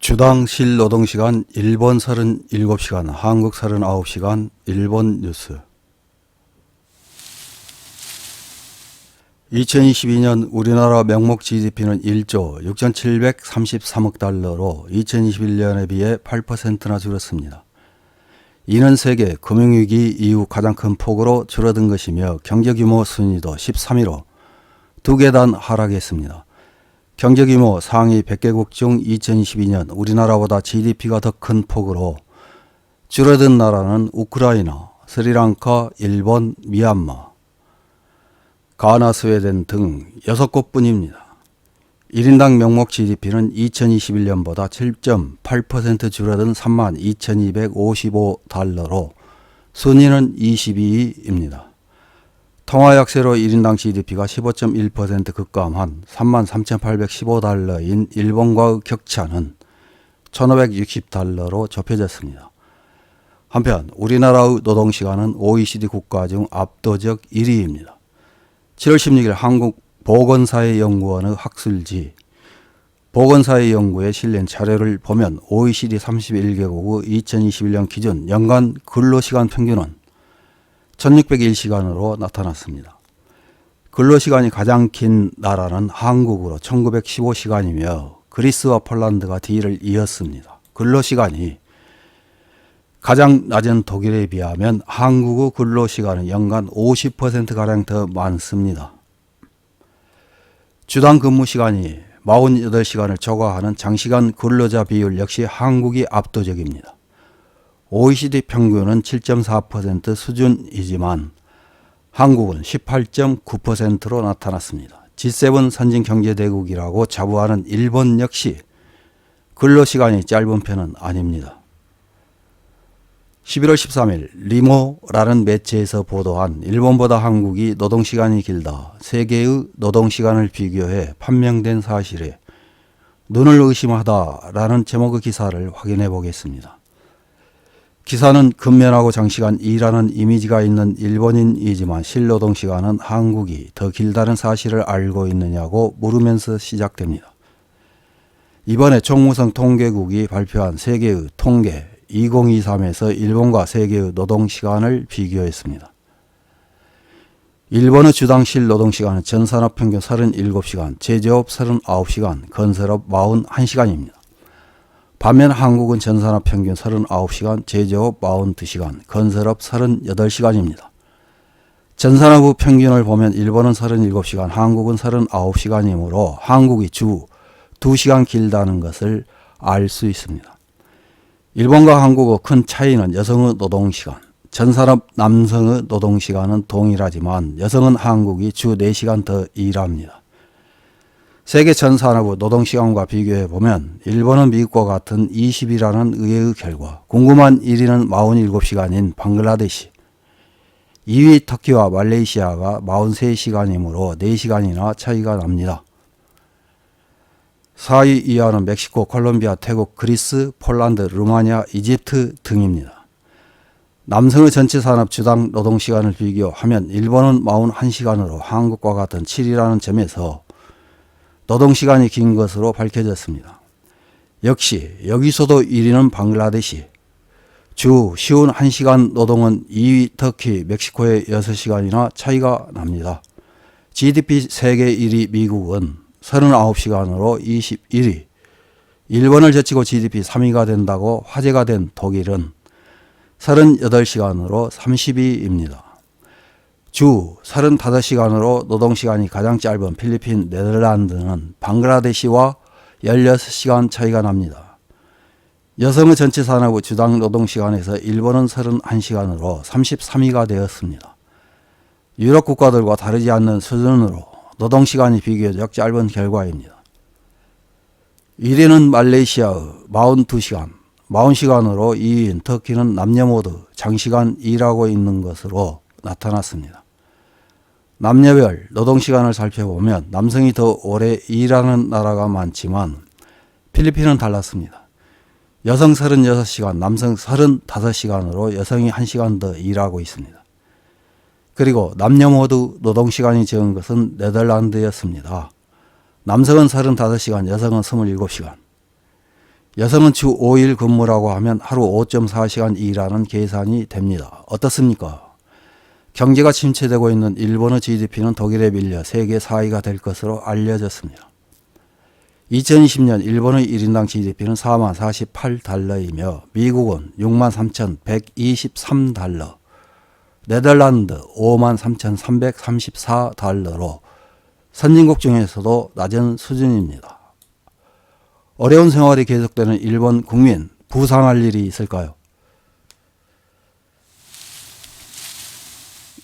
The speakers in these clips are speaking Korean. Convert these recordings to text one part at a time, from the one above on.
주당 실노동시간 일본 37시간, 한국 39시간, 일본 뉴스. 2022년 우리나라 명목 GDP는 1조 6,733억 달러로 2021년에 비해 8%나 줄었습니다. 이는 세계 금융위기 이후 가장 큰 폭으로 줄어든 것이며 경제규모 순위도 13위로 2계단 하락했습니다. 경제규모 상위 100개국 중 2022년 우리나라보다 GDP가 더 큰 폭으로 줄어든 나라는 우크라이나, 스리랑카, 일본, 미얀마, 가나, 스웨덴 등 6곳뿐입니다. 1인당 명목 GDP는 2021년보다 7.8% 줄어든 32,255달러로 순위는 22위입니다. 통화약세로 1인당 GDP가 15.1% 급감한 33,815달러인 일본과의 격차는 1,560달러로 좁혀졌습니다. 한편 우리나라의 노동시간은 OECD 국가 중 압도적 1위입니다. 7월 16일 한국보건사회연구원의 학술지 보건사회연구에 실린 자료를 보면 OECD 31개국의 2021년 기준 연간 근로시간 평균은 1601시간으로 나타났습니다. 근로시간이 가장 긴 나라는 한국으로 1915시간이며 그리스와 폴란드가 뒤를 이었습니다. 근로시간이 가장 낮은 독일에 비하면 한국의 근로시간은 연간 50%가량 더 많습니다. 주당 근무시간이 48시간을 초과하는 장시간 근로자 비율 역시 한국이 압도적입니다. OECD 평균은 7.4% 수준이지만 한국은 18.9%로 나타났습니다. G7 선진경제대국이라고 자부하는 일본 역시 근로시간이 짧은 편은 아닙니다. 11월 13일 리모라는 매체에서 보도한 일본보다 한국이 노동시간이 길다, 세계의 노동시간을 비교해 판명된 사실에 눈을 의심하다라는 제목의 기사를 확인해 보겠습니다. 기사는 근면하고 장시간 일하는 이미지가 있는 일본인이지만 실노동시간은 한국이 더 길다는 사실을 알고 있느냐고 물으면서 시작됩니다. 이번에 총무성 통계국이 발표한 세계의 통계 2023에서 일본과 세계의 노동시간을 비교했습니다. 일본의 주당 실노동시간은 전산업 평균 37시간, 제조업 39시간, 건설업 41시간입니다. 반면 한국은 전산업 평균 39시간, 제조업 42시간, 건설업 38시간입니다. 전산업의 평균을 보면 일본은 37시간, 한국은 39시간이므로 한국이 주 2시간 길다는 것을 알 수 있습니다. 일본과 한국의 큰 차이는 여성의 노동시간, 전산업 남성의 노동시간은 동일하지만 여성은 한국이 주 4시간 더 일합니다. 세계 전 산업의 노동시간과 비교해보면 일본은 미국과 같은 20이라는 의외의 결과, 궁금한 1위는 47시간인 방글라데시, 2위 터키와 말레이시아가 43시간이므로 4시간이나 차이가 납니다. 4위 이하는 멕시코, 콜롬비아, 태국, 그리스, 폴란드, 루마니아, 이집트 등입니다. 남성의 전체 산업 주당 노동시간을 비교하면 일본은 41시간으로 한국과 같은 7이라는 점에서 노동시간이 긴 것으로 밝혀졌습니다. 역시 여기서도 1위는 방글라데시, 주 쉬운 1시간 노동은 2위 터키, 멕시코의 6시간이나 차이가 납니다. GDP 세계 1위 미국은 39시간으로 21위, 일본을 제치고 GDP 3위가 된다고 화제가 된 독일은 38시간으로 30위입니다. 주 35시간으로 노동시간이 가장 짧은 필리핀, 네덜란드는 방글라데시와 16시간 차이가 납니다. 여성의 전체 산업의 주당 노동시간에서 일본은 31시간으로 33위가 되었습니다. 유럽 국가들과 다르지 않는 수준으로 노동시간이 비교적 짧은 결과입니다. 1위는 말레이시아의 42시간, 40시간으로 2위인 터키는 남녀 모두 장시간 일하고 있는 것으로 나타났습니다. 남녀별 노동시간을 살펴보면 남성이 더 오래 일하는 나라가 많지만 필리핀은 달랐습니다. 여성 36시간, 남성 35시간으로 여성이 1시간 더 일하고 있습니다. 그리고 남녀 모두 노동시간이 적은 것은 네덜란드였습니다. 남성은 35시간, 여성은 27시간. 여성은 주 5일 근무라고 하면 하루 5.4시간 일하는 계산이 됩니다. 어떻습니까? 경제가 침체되고 있는 일본의 GDP는 독일에 밀려 세계 4위가 될 것으로 알려졌습니다. 2020년 일본의 1인당 GDP는 4만 48달러이며 미국은 6만 3,123달러, 네덜란드 5만 3,334달러로 선진국 중에서도 낮은 수준입니다. 어려운 생활이 계속되는 일본 국민, 부상할 일이 있을까요?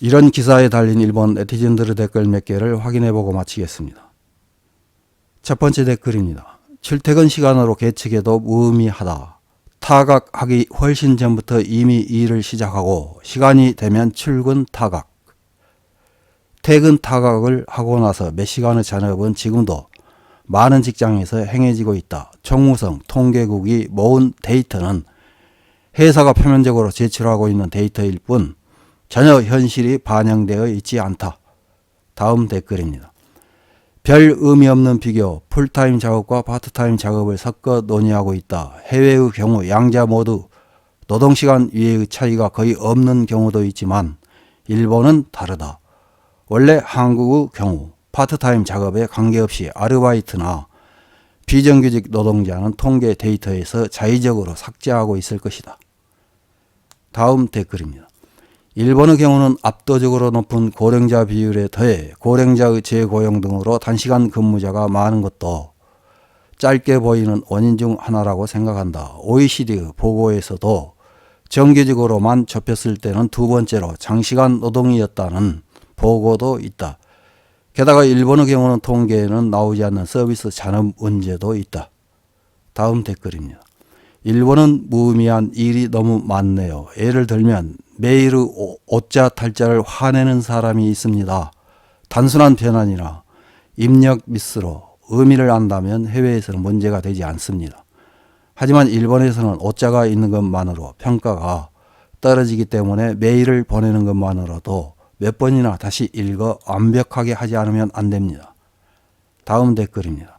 이런 기사에 달린 일본 네티즌들의 댓글 몇 개를 확인해보고 마치겠습니다. 첫 번째 댓글입니다. 출퇴근 시간으로 계측해도 무의미하다. 타각하기 훨씬 전부터 이미 일을 시작하고 시간이 되면 출근 타각. 퇴근 타각을 하고 나서 몇 시간의 잔업은 지금도 많은 직장에서 행해지고 있다. 총무성 통계국이 모은 데이터는 회사가 표면적으로 제출하고 있는 데이터일 뿐 전혀 현실이 반영되어 있지 않다. 다음 댓글입니다. 별 의미 없는 비교, 풀타임 작업과 파트타임 작업을 섞어 논의하고 있다. 해외의 경우 양자 모두 노동시간 이외의 차이가 거의 없는 경우도 있지만 일본은 다르다. 원래 한국의 경우 파트타임 작업에 관계없이 아르바이트나 비정규직 노동자는 통계 데이터에서 자의적으로 삭제하고 있을 것이다. 다음 댓글입니다. 일본의 경우는 압도적으로 높은 고령자 비율에 더해 고령자의 재고용 등으로 단시간 근무자가 많은 것도 짧게 보이는 원인 중 하나라고 생각한다. OECD의 보고에서도 정규직으로만 좁혔을 때는 두 번째로 장시간 노동이었다는 보고도 있다. 게다가 일본의 경우는 통계에는 나오지 않는 서비스 잔업 문제도 있다. 다음 댓글입니다. 일본은 무의미한 일이 너무 많네요. 예를 들면 매일의 오자 탈자를 화내는 사람이 있습니다. 단순한 변환이나 입력 미스로 의미를 안다면 해외에서는 문제가 되지 않습니다. 하지만 일본에서는 오자가 있는 것만으로 평가가 떨어지기 때문에 메일을 보내는 것만으로도 몇 번이나 다시 읽어 완벽하게 하지 않으면 안 됩니다. 다음 댓글입니다.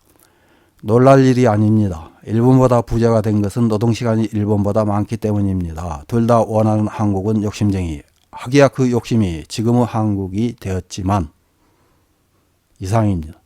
놀랄 일이 아닙니다. 일본보다 부자가 된 것은 노동시간이 일본보다 많기 때문입니다. 둘 다 원하는 한국은 욕심쟁이. 하기야 그 욕심이 지금의 한국이 되었지만 이상입니다.